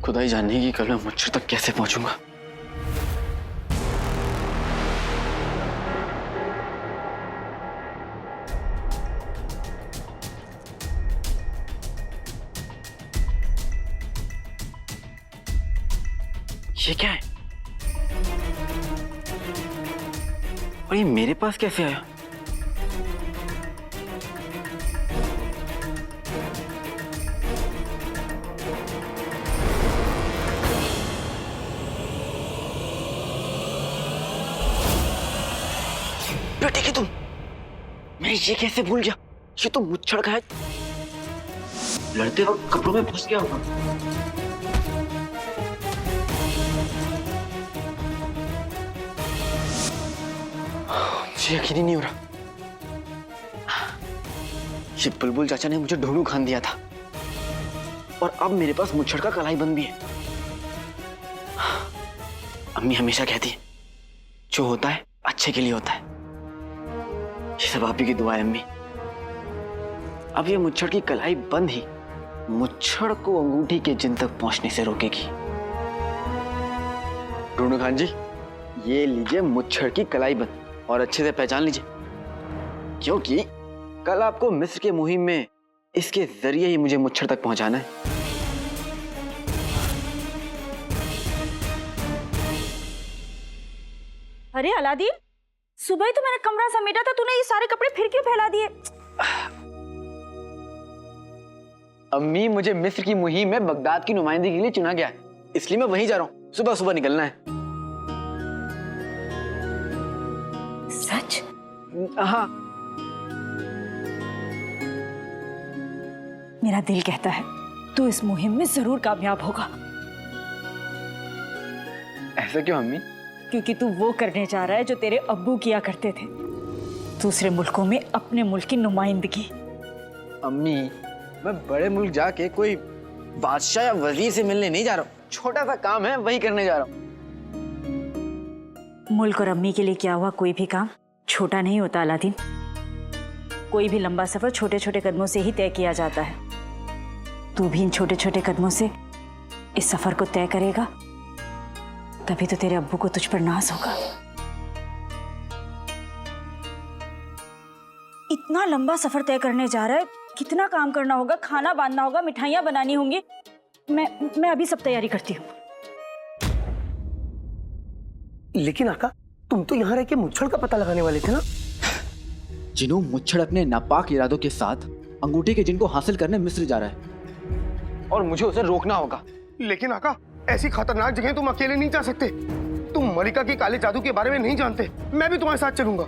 खुदा ही जाने की कल मैं मच्छर तक कैसे पहुंचूंगा। ये क्या है और ये मेरे पास कैसे आया? बेटे की तुम, मैं ये कैसे भूल गया? ये तो मुच्छड़ का है। लड़ते वक्त कपड़ों में फंस गया होगा। मुझे यकीन ही नहीं हो रहा। ये बुलबुल चाचा ने मुझे ढोलू खान दिया था और अब मेरे पास मुच्छड़ का कलाई बंद भी है। अम्मी हमेशा कहती है जो होता है अच्छे के लिए होता है। ये सब आप ही की दुआ है अम्मी। अब ये मुच्छड़ की कलाई बंद ही मुच्छड़ को अंगूठी के जिन तक पहुंचने से रोकेगी। ढूंढू खान जी, ये लीजिए मुच्छड़ की कलाई बंद और अच्छे से पहचान लीजिए, क्योंकि कल आपको मिस्र के मुहिम में इसके जरिए ही मुझे मुच्छड़ तक पहुंचाना है। अरे अलादीन, सुबह ही तो मैंने कमरा समेटा था, तूने ये सारे कपड़े फिर क्यों फैला दिए? अम्मी, मुझे मिस्र की मुहिम में बगदाद की नुमाइंदगी के लिए चुना गया है, इसलिए मैं वहीं जा रहा हूँ। सुबह सुबह निकलना है। सच? हाँ। मेरा दिल कहता है तू इस मुहिम में जरूर कामयाब होगा। ऐसा क्यों अम्मी? क्योंकि तू वो करने जा रहा है जो तेरे अब्बू किया करते थे, दूसरे मुल्कों में अपने मुल्क की नुमाइंदगी। अम्मी, मैं बड़े मुल्क जाके कोई बादशाह या वजीर से मिलने नहीं जा रहा हूँ। छोटा सा काम है, वही करने जा रहा हूँ। मुल्क और अम्मी के लिए किया हुआ कोई भी काम छोटा नहीं होता अलादीन। कोई भी लंबा सफर छोटे छोटे कदमों से ही तय किया जाता है। तू भी इन छोटे छोटे कदमों से इस सफर को तय करेगा, तभी तो तेरे अब्बू को तुझ पर नाज होगा। इतना लंबा सफर तय करने जा रहा है, कितना काम करना होगा, खाना बांधना होगा, मिठाइयां बनानी होंगी। मैं अभी सब तैयारी करती हूँ। लेकिन आका, तुम तो यहाँ रह के मुच्छड़ का पता लगाने वाले थे ना? जिन्हों मुच्छड़ अपने नापाक इरादों के साथ अंगूठी के जिनको हासिल करने मिस्र जा रहा है और मुझे उसे रोकना होगा। लेकिन आका, ऐसी खतरनाक जगह तुम अकेले नहीं जा सकते। तुम मलिका के काले जादू के बारे में नहीं जानते। मैं भी तुम्हारे साथ चलूंगा।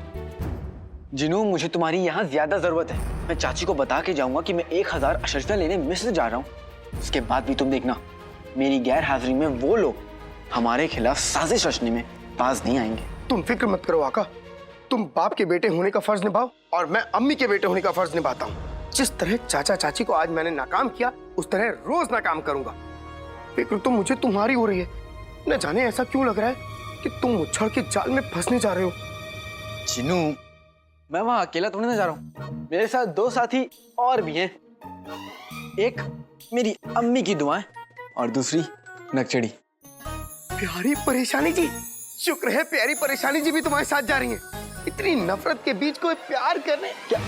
जिन्हों, मुझे तुम्हारी यहाँ ज्यादा जरूरत है। मैं चाची को बता के जाऊंगा कि मैं 1000 अशर्फियां लेने मिस्र जा रहा हूँ। उसके बाद भी तुम देखना, मेरी गैर हाजिरी में वो लोग हमारे खिलाफ साजिश रचने में पास नहीं आएंगे। तुम फिक्र मत करो आका, तुम बाप के बेटे होने का फर्ज निभाओ और मैं अम्मी के बेटे होने का फर्ज निभाता हूँ। जिस तरह चाचा चाची को आज मैंने नाकाम किया, उस तरह रोज नाकाम करूंगा। फिक्र तो मुझे तुम्हारी हो रही है। न जाने ऐसा क्यों लग रहा है कि तुम मुच्छड़ के जाल में फंसने जा रहे हो। चिनू, मैं वहां अकेला थोड़ी ना जा रहा हूँ। मेरे साथ 2 साथी और भी हैं। एक मेरी अम्मी की दुआएं और दूसरी नक्चड़ी। प्यारी परेशानी जी, शुक्र है प्यारी परेशानी जी भी तुम्हारे साथ जा रही हैं। इतनी नफरत के बीच कोई प्यार करने क्या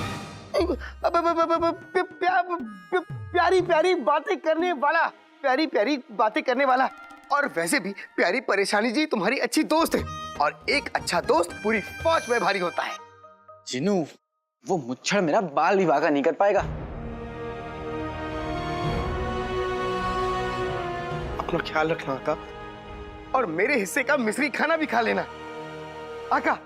प्यारी प्यारी बातें करने वाला, प्यारी प्यारी बातें करने वाला। और वैसे भी प्यारी परेशानी जी तुम्हारी अच्छी दोस्त है और एक अच्छा दोस्त पूरी फौज में भारी होता है। चिनू, वो मुच्छड़ मेरा बाल विवाह का नहीं कर पाएगा। अपना ख्याल रखना आका, और मेरे हिस्से का मिस्री खाना भी खा लेना आका।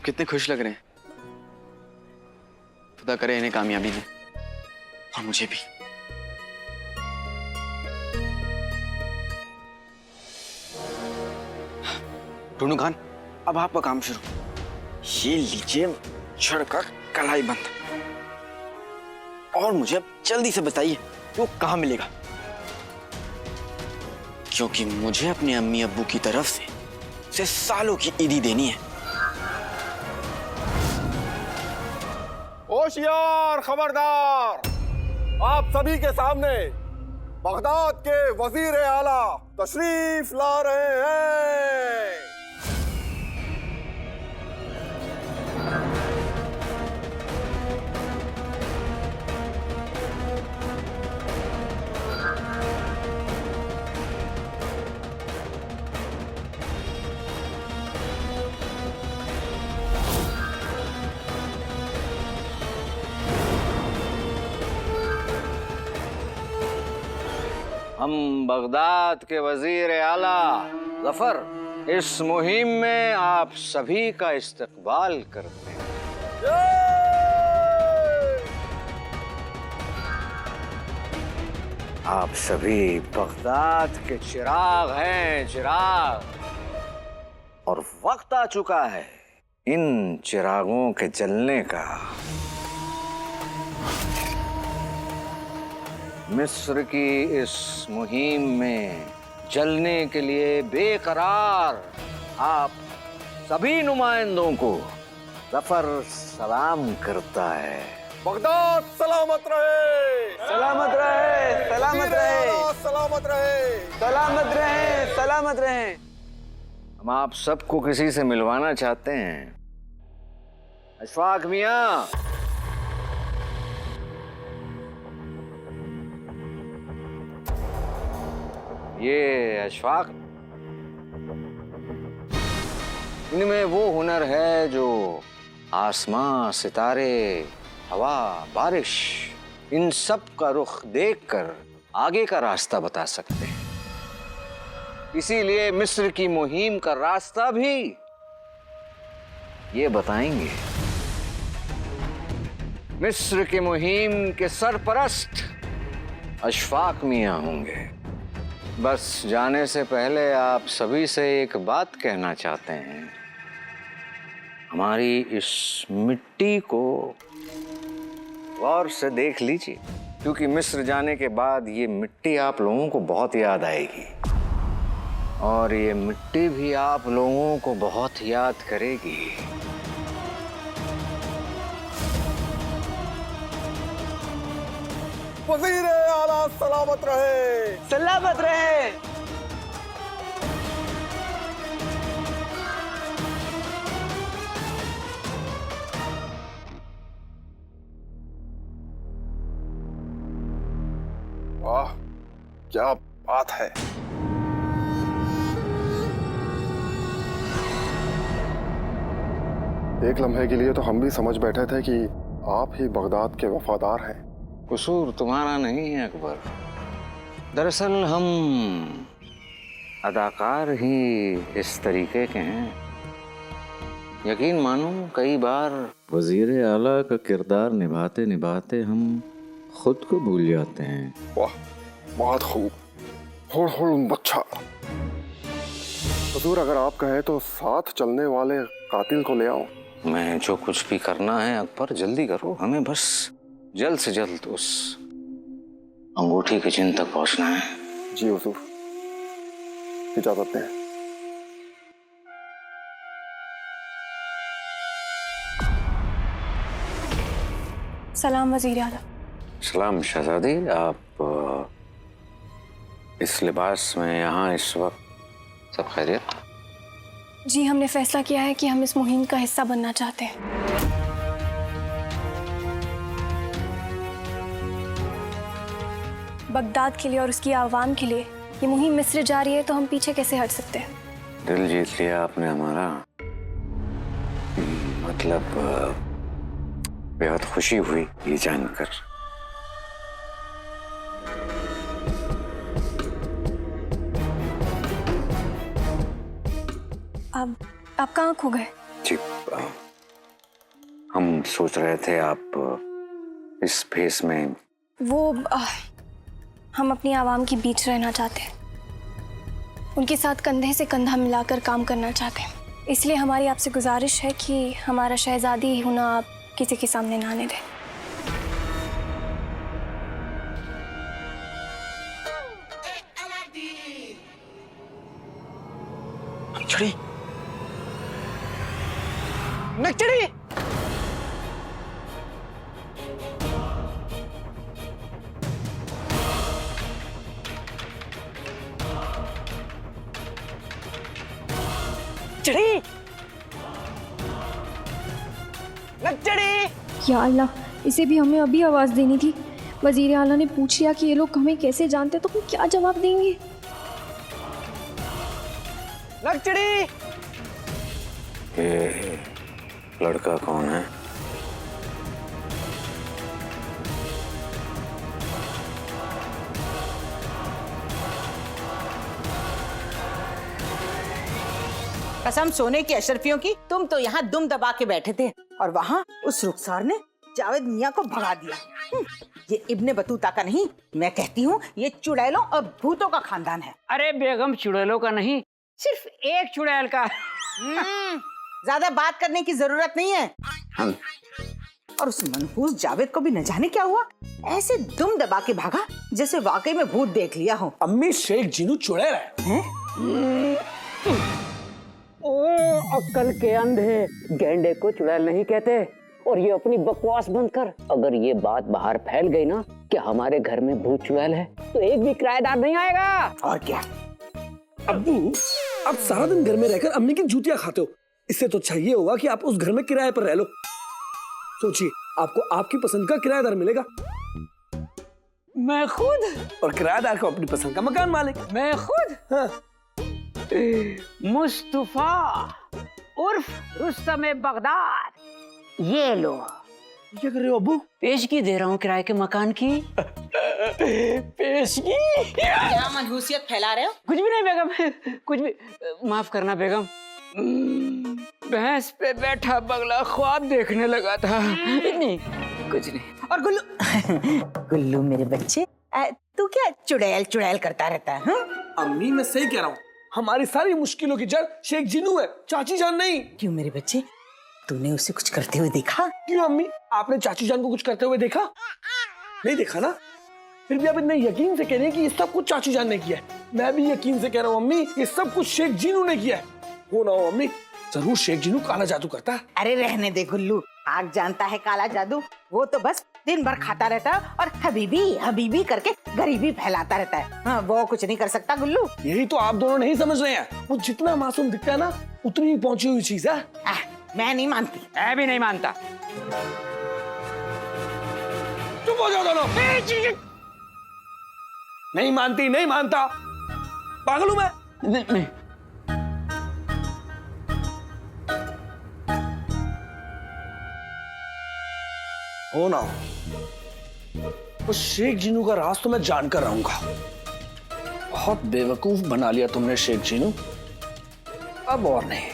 कितने खुश लग रहे हैं। खुदा करे इन्हें कामयाबी दे और मुझे भी। टुनू खान, अब आपका काम शुरू। ये लीजिए छड़ का कलाई बंद, और मुझे अब जल्दी से बताइए कि वो कहाँ मिलेगा, क्योंकि मुझे अपने अम्मी अब्बू की तरफ से सालों की ईदी देनी है। होशियार, खबरदार, आप सभी के सामने बगदाद के वजीर आला तशरीफ ला रहे हैं। हम बगदाद के वजीर आला जफर इस मुहिम में आप सभी का इस्तकबाल करते हैं। आप सभी बगदाद के चिराग हैं, चिराग, और वक्त आ चुका है इन चिरागों के जलने का। मिस्र की इस मुहिम में जलने के लिए बेकरार आप सभी नुमाइंदों को जफर सलाम करता है। बगदाद सलामत रहे, सलामत रहे, सलामत रहे, सलामत रहे, सलामत रहे, सलामत रहे। हम आप सबको किसी से मिलवाना चाहते हैं। अशफाक मियां, ये अशफाक, इनमें वो हुनर है जो आसमां, सितारे, हवा, बारिश, इन सब का रुख देखकर आगे का रास्ता बता सकते हैं। इसीलिए मिस्र की मुहिम का रास्ता भी ये बताएंगे। मिस्र की मुहिम के सरपरस्त अशफाक मियां होंगे। बस जाने से पहले आप सभी से एक बात कहना चाहते हैं। हमारी इस मिट्टी को गौर से देख लीजिए, क्योंकि मिस्र जाने के बाद ये मिट्टी आप लोगों को बहुत याद आएगी, और ये मिट्टी भी आप लोगों को बहुत याद करेगी। वजीर आला सलामत रहे, सलामत रहे। वाह क्या बात है। एक लम्हे के लिए तो हम भी समझ बैठे थे कि आप ही बगदाद के वफादार हैं। कसूर तुम्हारा नहीं है अकबर। दरअसल हम अदाकार ही इस तरीके के हैं। यकीन मानो कई बार वजीर आला का किरदार निभाते निभाते हम खुद को भूल जाते हैं। वाह बहुत खूब, अच्छा। हुजूर अगर आप कहें तो साथ चलने वाले कातिल को ले आओ। मैं जो कुछ भी करना है अकबर जल्दी करो, हमें बस जल्द से जल्द उस अंगूठी के चिन्ह तक पहुंचना है। जी हुजूर, इजाजत दें। सलाम वजीर आला। सलाम शहजादी, आप इस लिबास में यहाँ इस वक्त सब खैरियत? जी हमने फैसला किया है कि हम इस मुहिम का हिस्सा बनना चाहते हैं। बगदाद के लिए और उसकी आवाम के लिए ये मुहिम मिस्र जा रही है, तो हम पीछे कैसे हट सकते हैं। दिल जीत लिया आपने हमारा। मतलब बेहद खुशी हुई ये जानकर। अब आप कहाँ खो गए? जी हम सोच रहे थे आप इस भेस में। वो हम अपनी आवाम के बीच रहना चाहते हैं। उनके साथ कंधे से कंधा मिलाकर काम करना चाहते हैं। इसलिए हमारी आपसे गुजारिश है कि हमारा शहजादी होना आप किसी के सामने ना आने दें। नक्चड़ी, नक्चड़ी, नक्चड़ी, नक्चड़ी। या अल्लाह, इसे भी हमें अभी आवाज़ देनी थी। वजीर आला ने पूछ लिया कि ये लोग हमें कैसे जानते, तो हम क्या जवाब देंगे? नक्चड़ी। ये लड़का कौन है? कसम सोने की अशरफियों की, तुम तो यहाँ दुम दबा के बैठे थे और वहाँ उस रुखसार ने जावेद मियाँ को भगा दिया। ये इब्ने बतूता का नहीं, मैं कहती हूँ ये चुड़ैलों और भूतों का खानदान है। अरे बेगम, चुड़ैलों का नहीं, सिर्फ एक चुड़ैल का। ज्यादा बात करने की जरूरत नहीं है। और उस मनहूस जावेद को भी न जाने क्या हुआ, ऐसे दुम दबा के भागा जैसे वाकई में भूत देख लिया हो। अम्मी, शेख जिनू चुड़ैल है। ओ अक्ल के अंधे, गैंडे को चुड़ैल नहीं कहते। और ये अपनी बकवास बंद कर। अगर ये बात बाहर फैल गई ना कि हमारे घर में भूत चुड़ैल है, तो एक भी किराएदार नहीं आएगा। और क्या? अब्बू, आप सारा दिन घर में रहकर अम्मी की जूतियां खाते हो। इससे तो अच्छा ये होगा कि आप उस घर में किराए पर रह लो। सोचिए, आपको आपकी पसंद का किराएदार मिलेगा। मैं खुद, और किराएदार को अपनी पसंद का मकान मालिक। मैं खुद। हाँ। मुस्तफा उर्फ रुस्तम बगदाद, ये लो। क्या कर रहे हो अब्बू? पेशगी दे रहा हूँ किराए के मकान की। पेशगी? क्या मनहूसियत फैला रहे हो? कुछ भी नहीं बेगम, कुछ भी। माफ करना बेगम, भैंस पे बैठा बगला ख्वाब देखने लगा था। नहीं, कुछ नहीं। और गुल्लू गुल्लू मेरे बच्चे, तू क्या चुड़ैल चुड़ैल करता रहता है? अम्मी, मैं सही कह रहा हूँ। हमारी सारी मुश्किलों की जड़ शेख जिनू है, चाची जान नहीं। क्यों मेरे बच्चे, तूने उसे कुछ करते हुए देखा? क्यों अम्मी, आपने चाची जान को कुछ करते हुए देखा? नहीं देखा ना? फिर भी आप इतने यकीन से कह रहे हैं कि ये सब कुछ चाची जान ने किया है। मैं भी यकीन से कह रहा हूँ अम्मी, ये सब कुछ शेख जिनू ने किया है। हो ना हो अम्मी, जरूर शेख जिनू काला जादू करता है। अरे रहने दे गुल्लू, आग जानता है काला जादू। वो तो बस दिन भर खाता रहता है और हबीबी हबीबी करके गरीबी फैलाता रहता है। हाँ, वो कुछ नहीं कर सकता गुल्लू। यही तो आप दोनों नहीं समझ रहे हैं। वो जितना मासूम दिखता है ना, उतनी ही पहुंची हुई चीज है। मैं नहीं मानती। मैं भी नहीं मानता। चुप हो जाओ दोनों। नहीं मानती, नहीं मानता। पागल हूं मैं? नहीं। हो ना हो, उस शेख जिनू का राज तो मैं जानकर रहूंगा। बहुत बेवकूफ बना लिया तुमने शेख जिनू। अब और नहीं,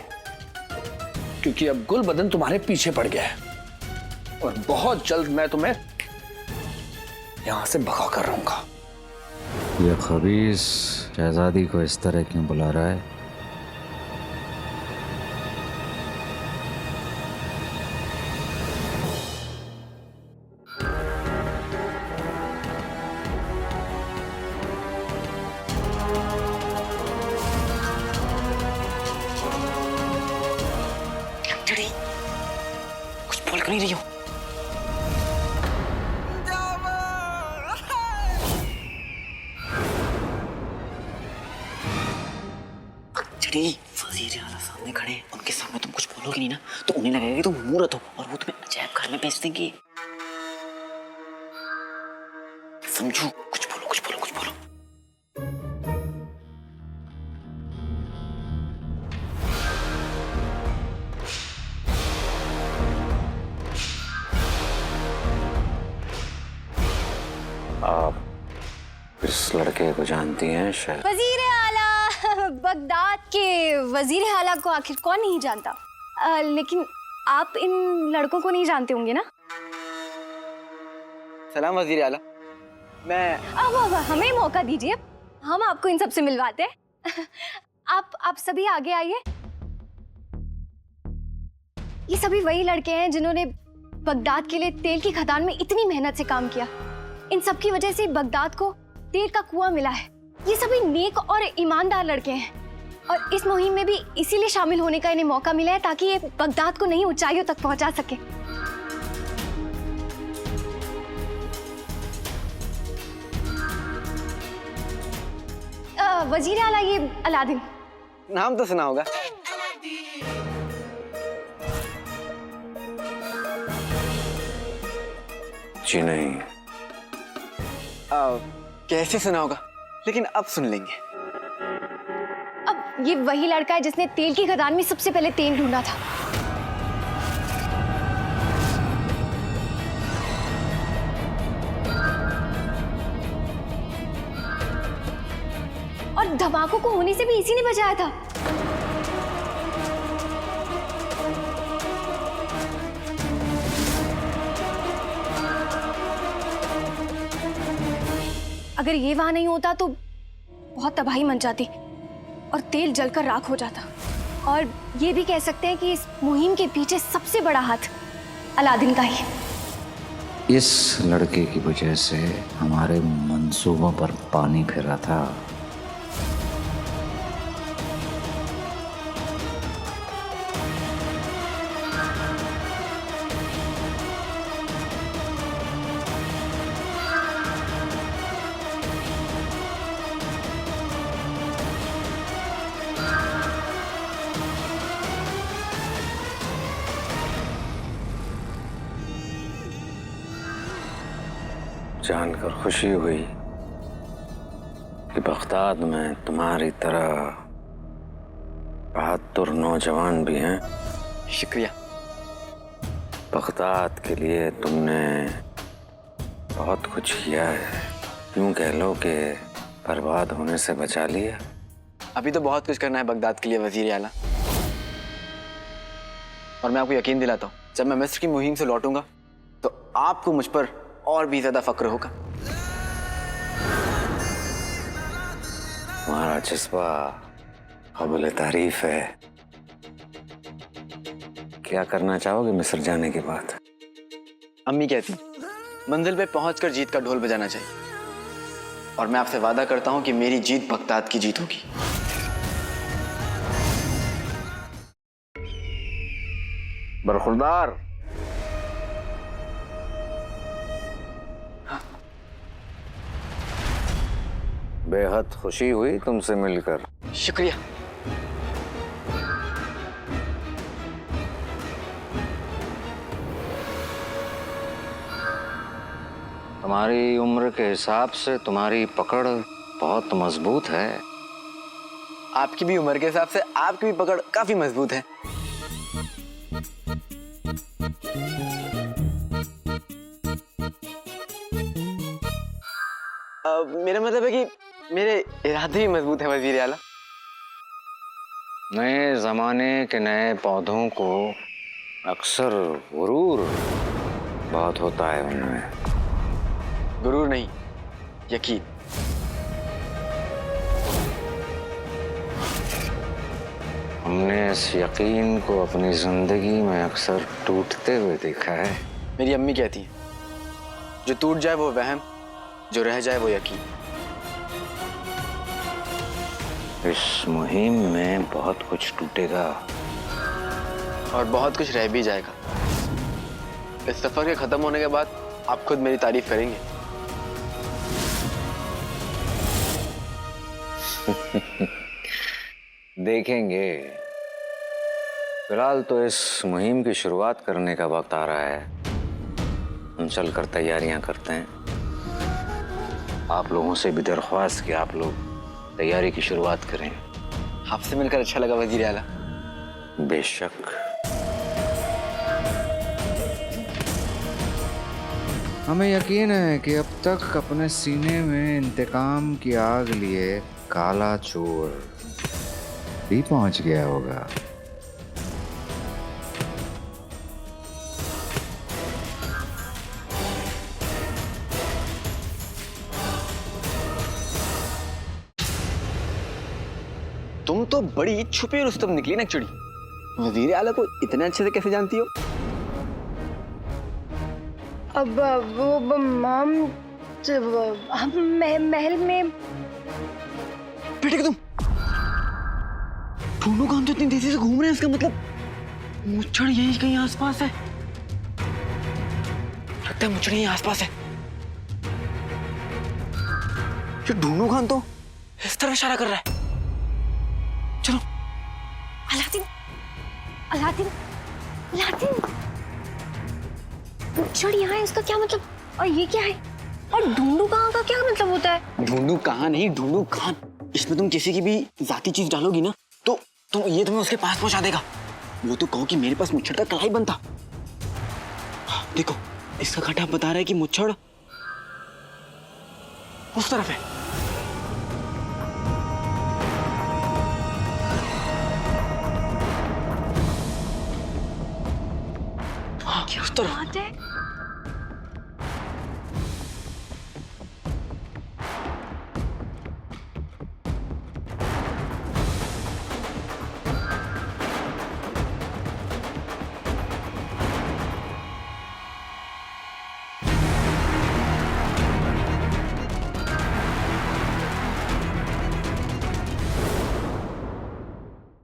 क्योंकि अब गुल बदन तुम्हारे पीछे पड़ गया है और बहुत जल्द मैं तुम्हें यहां से भगा कर रहूंगा। ये खबीस शहजादी को इस तरह क्यों बुला रहा है? कुछ बोल क्यों नहीं रही हो? वजीर आला सामने खड़े, उनके सामने तुम कुछ बोलोगे नहीं ना, तो उन्हें लगेगा कि तुम मूर्ख हो और वो तुम्हें अजायब घर में भेज देंगे। समझो, कुछ बोलो, कुछ बोलो, कुछ बोलो। आप इस लड़के को जानती हैं शायद? वजीर आला बगदाद के वजीर आला को आखिर कौन नहीं जानता। लेकिन आप इन लड़कों को नहीं जानते होंगे ना? सलाम वजीर आला। मैं अब हमें मौका दीजिए, हम आपको इन सबसे मिलवाते हैं। आप सभी आगे आइए। ये सभी वही लड़के हैं जिन्होंने बगदाद के लिए तेल की खदान में इतनी मेहनत से काम किया। इन सब की वजह से बगदाद को तेल का कुआं मिला है। ये सभी नेक और ईमानदार लड़के हैं और इस मुहिम में भी इसीलिए शामिल होने का इन्हें मौका मिला है ताकि ये बगदाद को नई ऊंचाइयों तक पहुंचा सके। वजीर आला ये अलादीन। नाम तो सुना होगा। जी नहीं। कैसे सुना होगा, लेकिन अब सुन लेंगे। अब ये वही लड़का है जिसने तेल की खदान में सबसे पहले तेल ढूंढा था। और धमाकों को होने से भी इसी ने बचाया था। अगर ये वहां नहीं होता तो बहुत तबाही मच जाती और तेल जलकर राख हो जाता। और ये भी कह सकते हैं कि इस मुहिम के पीछे सबसे बड़ा हाथ अलादीन का ही। इस लड़के की वजह से हमारे मंसूबों पर पानी फिरा था। जानकर खुशी हुई कि बगदाद में तुम्हारी तरह बहादुर नौजवान भी हैं। शुक्रिया। बगदाद के लिए तुमने बहुत कुछ किया है, यूं कह लो कि बर्बाद होने से बचा लिया। अभी तो बहुत कुछ करना है बगदाद के लिए वजीर आला। और मैं आपको यकीन दिलाता हूँ, जब मैं मिस्र की मुहिम से लौटूंगा तो आपको मुझ पर और भी ज्यादा फक्र होगा। तुम्हारा जज्बा काबिल तारीफ है। क्या करना चाहोगे मिस्र जाने के बाद? अम्मी कहती मंजिल पे पहुंचकर जीत का ढोल बजाना चाहिए, और मैं आपसे वादा करता हूं कि मेरी जीत बगदाद की जीत होगी। बरखुरदार, बेहद खुशी हुई तुमसे मिलकर। शुक्रिया। तुम्हारी उम्र के हिसाब से तुम्हारी पकड़ बहुत मजबूत है। आपकी भी उम्र के हिसाब से आपकी भी पकड़ काफी मजबूत है। मेरा मतलब है कि मेरे इरादे भी मजबूत हैं वजीर आला। नए जमाने के नए पौधों को अक्सर गुरूर बहुत होता है उनमें। गुरूर नहीं, यकीन। हमने इस यकीन को अपनी जिंदगी में अक्सर टूटते हुए देखा है। मेरी अम्मी कहती है, जो टूट जाए वो वहम, जो रह जाए वो यकीन। इस मुहिम में बहुत कुछ टूटेगा और बहुत कुछ रह भी जाएगा। इस सफर के खत्म होने के बाद आप खुद मेरी तारीफ करेंगे। देखेंगे। फिलहाल तो इस मुहिम की शुरुआत करने का वक्त आ रहा है। हम चलकर तैयारियां करते हैं। आप लोगों से भी दरख्वास्त कि आप लोग तैयारी की शुरुआत करें। आपसे मिलकर अच्छा लगा वजीर आला। बेशक। हमें यकीन है कि अब तक अपने सीने में इंतकाम की आग लिए काला चोर भी पहुंच गया होगा। तुम तो बड़ी छुपी रुस्तम निकली ना चिड़ी। वजीर आला को इतने अच्छे से कैसे जानती हो? अब वो माम हम महल में। बेटे तुम दोनों काम तो इतनी तेजी से घूम रहे हैं, इसका मतलब मुच्छड़ यही कहीं आसपास है। लगता है मुच्छड़ यहीं आसपास है। ये ढूंढू खान तो इस तरफ इशारा कर रहा है। चलो। अलादीन, अलादीन, अलादीन, मुच्छड़ यहाँ है, इसका क्या मतलब? और ये क्या है? और ढूंढू कहाँ का क्या मतलब होता है? ढूंढू कहाँ नहीं, ढूंढू खान। इसमें तुम किसी की भी जाती चीज डालोगी ना तो ये तुम्हें उसके पास पहुंचा देगा। वो तो कहो कि मेरे पास मुच्छड़ का कलाई बनता। देखो इसका खटा बता रहा है कि मुच्छड़ उस तरफ है। हाँ, उस तरफ। बात है